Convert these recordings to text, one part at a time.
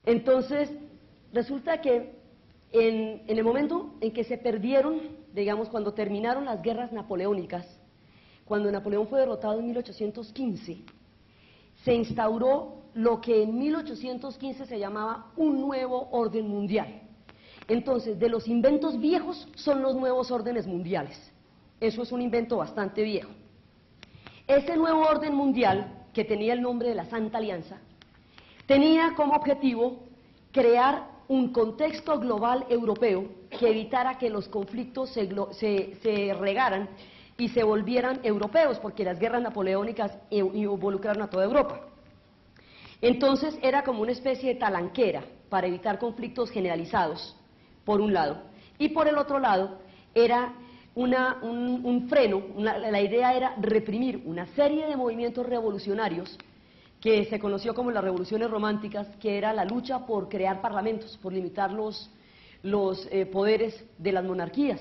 Entonces, resulta que en el momento en que se perdieron, digamos, cuando terminaron las guerras napoleónicas, cuando Napoleón fue derrotado en 1815, se instauró lo que en 1815 se llamaba un nuevo orden mundial. Entonces, de los inventos viejos son los nuevos órdenes mundiales. Eso es un invento bastante viejo. Ese nuevo orden mundial, que tenía el nombre de la Santa Alianza, tenía como objetivo crear un contexto global europeo que evitara que los conflictos se regaran y se volvieran europeos, porque las guerras napoleónicas involucraron a toda Europa. Entonces era como una especie de talanquera para evitar conflictos generalizados, por un lado, y por el otro lado era un freno, la idea era reprimir una serie de movimientos revolucionarios que se conoció como las revoluciones románticas, que era la lucha por crear parlamentos, por limitar los poderes de las monarquías.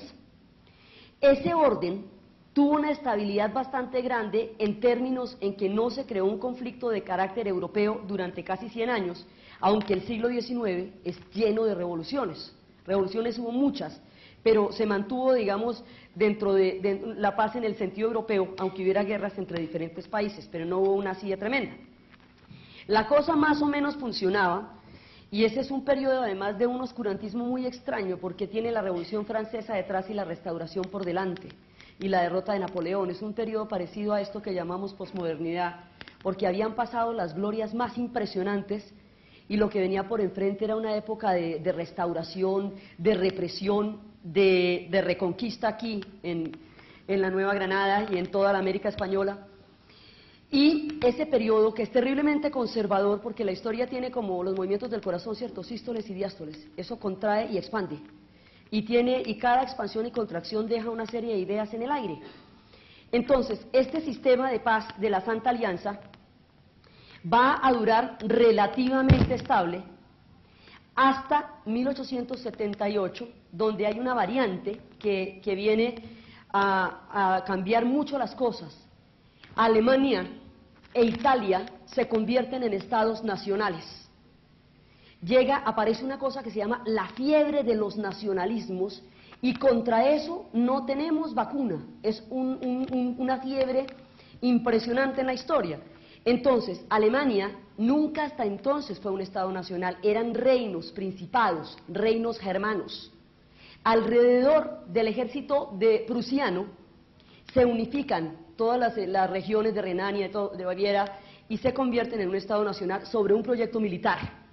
Ese orden tuvo una estabilidad bastante grande en términos en que no se creó un conflicto de carácter europeo durante casi 100 años, aunque el siglo XIX es lleno de revoluciones. Revoluciones hubo muchas, pero se mantuvo, digamos, dentro de la paz en el sentido europeo, aunque hubiera guerras entre diferentes países, pero no hubo una silla tremenda. La cosa más o menos funcionaba, y ese es un periodo además de un oscurantismo muy extraño, porque tiene la Revolución Francesa detrás y la Restauración por delante, y la derrota de Napoleón. Es un periodo parecido a esto que llamamos posmodernidad, porque habían pasado las glorias más impresionantes, y lo que venía por enfrente era una época de restauración, de represión, de reconquista aquí en la Nueva Granada y en toda la América Española. Y ese periodo, que es terriblemente conservador, porque la historia tiene como los movimientos del corazón, ciertos sístoles y diástoles, eso contrae y expande, y cada expansión y contracción deja una serie de ideas en el aire. Entonces, este sistema de paz de la Santa Alianza va a durar relativamente estable hasta 1878, donde hay una variante que viene a cambiar mucho las cosas. Alemania e Italia se convierten en estados nacionales. Aparece una cosa que se llama la fiebre de los nacionalismos, y contra eso no tenemos vacuna. Es una fiebre impresionante en la historia. Entonces, Alemania nunca hasta entonces fue un estado nacional, eran reinos, principados, reinos germanos. Alrededor del ejército prusiano se unifican todas las regiones de Renania, de Baviera, y se convierten en un estado nacional sobre un proyecto militar.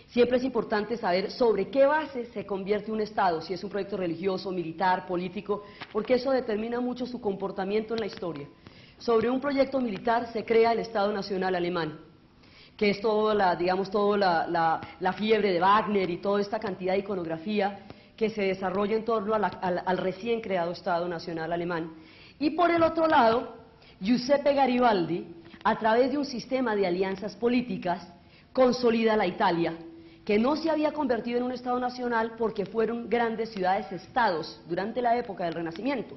Siempre es importante saber sobre qué base se convierte un estado, si es un proyecto religioso, militar, político, porque eso determina mucho su comportamiento en la historia. Sobre un proyecto militar se crea el Estado Nacional Alemán, que es toda la fiebre de Wagner y toda esta cantidad de iconografía que se desarrolla en torno al recién creado Estado Nacional Alemán. Y por el otro lado, Giuseppe Garibaldi, a través de un sistema de alianzas políticas, consolida la Italia, que no se había convertido en un Estado nacional porque fueron grandes ciudades-estados durante la época del Renacimiento.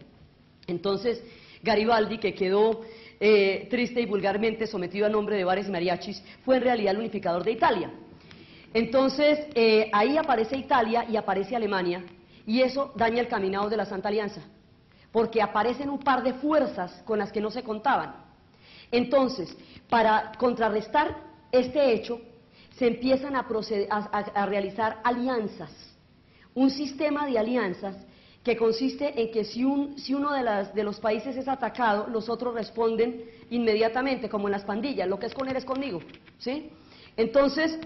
Entonces, Garibaldi, que quedó triste y vulgarmente sometido a nombre de bares y mariachis, fue en realidad el unificador de Italia. Entonces, ahí aparece Italia y aparece Alemania, y eso daña el caminado de la Santa Alianza, porque aparecen un par de fuerzas con las que no se contaban. Entonces, para contrarrestar este hecho, se empiezan a realizar alianzas, un sistema de alianzas que consiste en que si uno de los países es atacado, los otros responden inmediatamente, como en las pandillas, lo que es con él es conmigo, ¿sí? Entonces,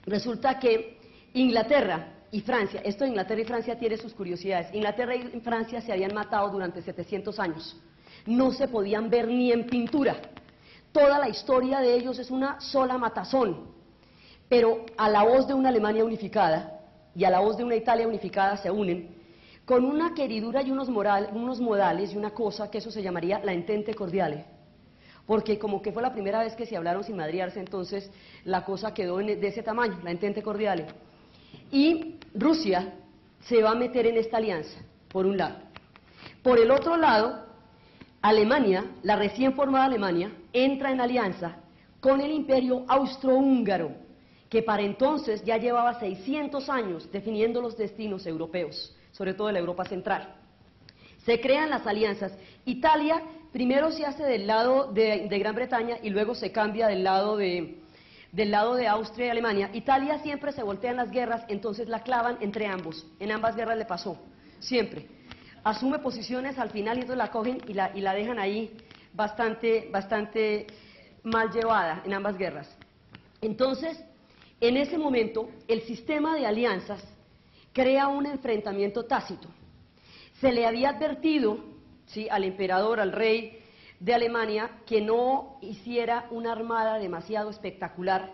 resulta que Inglaterra y Francia, esto de Inglaterra y Francia tiene sus curiosidades. Inglaterra y Francia se habían matado durante 700 años, no se podían ver ni en pintura, toda la historia de ellos es una sola matazón, pero a la voz de una Alemania unificada y a la voz de una Italia unificada se unen con una queridura y unos modales y una cosa que eso se llamaría la entente cordiale, porque como que fue la primera vez que se hablaron sin madrearse, entonces la cosa quedó de ese tamaño, la entente cordiale. Y Rusia se va a meter en esta alianza, por un lado. Por el otro lado, Alemania, la recién formada Alemania, entra en alianza con el imperio austrohúngaro, que para entonces ya llevaba 600 años definiendo los destinos europeos, sobre todo de la Europa central. Se crean las alianzas. Italia primero se hace del lado de Gran Bretaña y luego se cambia del lado de Austria y Alemania. Italia siempre se voltea en las guerras, entonces la clavan entre ambos. En ambas guerras le pasó, siempre. Asume posiciones al final y entonces la cogen y la dejan ahí bastante mal llevada en ambas guerras. Entonces, en ese momento, el sistema de alianzas crea un enfrentamiento tácito. Se le había advertido, ¿sí?, al emperador, al rey de Alemania, que no hiciera una armada demasiado espectacular,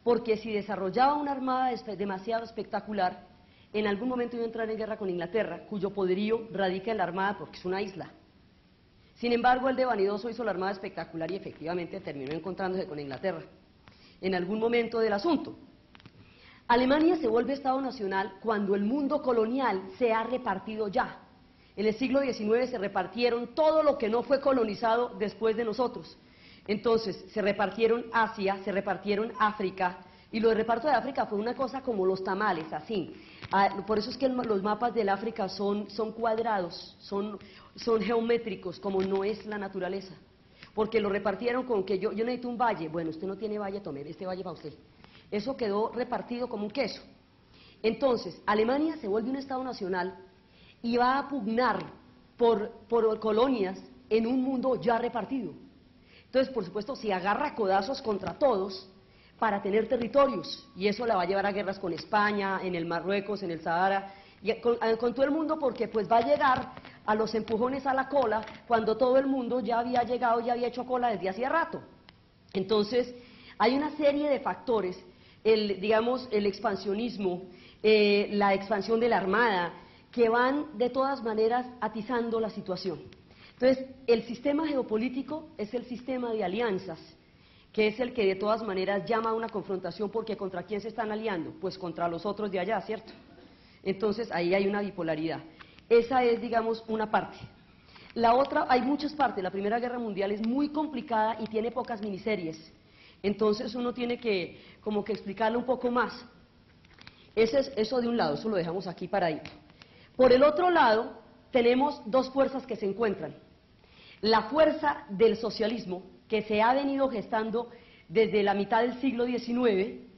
porque si desarrollaba una armada demasiado espectacular, en algún momento iba a entrar en guerra con Inglaterra, cuyo poderío radica en la armada porque es una isla. Sin embargo, el de vanidoso hizo la armada espectacular y efectivamente terminó encontrándose con Inglaterra en algún momento del asunto. Alemania se vuelve Estado nacional cuando el mundo colonial se ha repartido ya. En el siglo XIX se repartieron todo lo que no fue colonizado después de nosotros. Entonces, se repartieron Asia, se repartieron África, y lo de reparto de África fue una cosa como los tamales, así. Por eso es que los mapas del África son cuadrados, son geométricos, como no es la naturaleza. Porque lo repartieron con que yo necesito un valle. Bueno, usted no tiene valle, tome este valle para usted. Eso quedó repartido como un queso. Entonces, Alemania se vuelve un Estado nacional y va a pugnar por colonias en un mundo ya repartido. Entonces, por supuesto, se agarra codazos contra todos para tener territorios, y eso la va a llevar a guerras con España, en el Marruecos, en el Sahara, y con todo el mundo, porque pues va a llegar a los empujones a la cola cuando todo el mundo ya había llegado, ya había hecho cola desde hacía rato. Entonces, hay una serie de factores, digamos, el expansionismo, la expansión de la Armada, que van de todas maneras atizando la situación. Entonces, el sistema geopolítico es el sistema de alianzas, que es el que de todas maneras llama a una confrontación, porque ¿contra quién se están aliando? Pues contra los otros de allá, ¿cierto? Entonces, ahí hay una bipolaridad. Esa es, digamos, una parte. La otra, hay muchas partes. La Primera Guerra Mundial es muy complicada y tiene pocas miniseries. Entonces, uno tiene que, como que explicarlo un poco más. Eso de un lado, eso lo dejamos aquí paradito. Por el otro lado, tenemos dos fuerzas que se encuentran. La fuerza del socialismo, que se ha venido gestando desde la mitad del siglo XIX,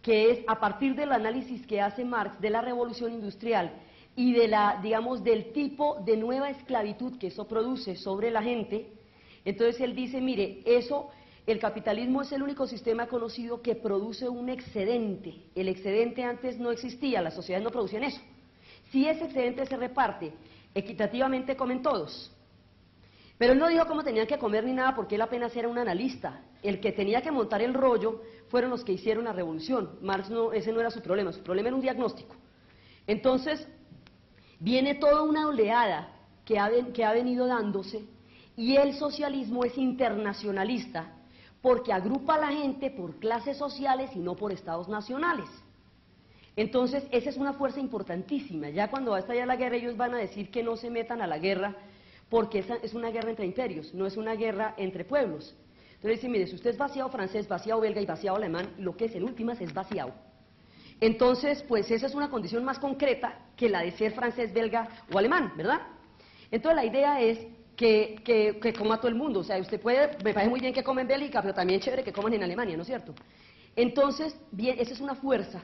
que es a partir del análisis que hace Marx de la revolución industrial y de digamos, del tipo de nueva esclavitud que eso produce sobre la gente. Entonces él dice, mire, el capitalismo es el único sistema conocido que produce un excedente. El excedente antes no existía, las sociedades no producían eso. Si ese excedente se reparte equitativamente, comen todos. Pero él no dijo cómo tenían que comer ni nada, porque él apenas era un analista. El que tenía que montar el rollo fueron los que hicieron la revolución. Marx ese no era su problema era un diagnóstico. Entonces, viene toda una oleada que ha venido dándose, y el socialismo es internacionalista, porque agrupa a la gente por clases sociales y no por estados nacionales. Entonces, esa es una fuerza importantísima. Ya cuando va a estallar la guerra, ellos van a decir que no se metan a la guerra, porque esa es una guerra entre imperios, no es una guerra entre pueblos. Entonces dicen, mire, si usted es vaciado francés, vaciado belga y vaciado alemán, lo que es en últimas es vaciado. Entonces, pues esa es una condición más concreta que la de ser francés, belga o alemán, ¿verdad? Entonces la idea es que coma todo el mundo. O sea, usted me parece muy bien que comen en Bélgica, pero también es chévere que coman en Alemania, ¿no es cierto? Entonces, bien, esa es una fuerza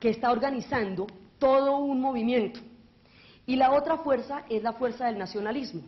que está organizando todo un movimiento. Y la otra fuerza es la fuerza del nacionalismo.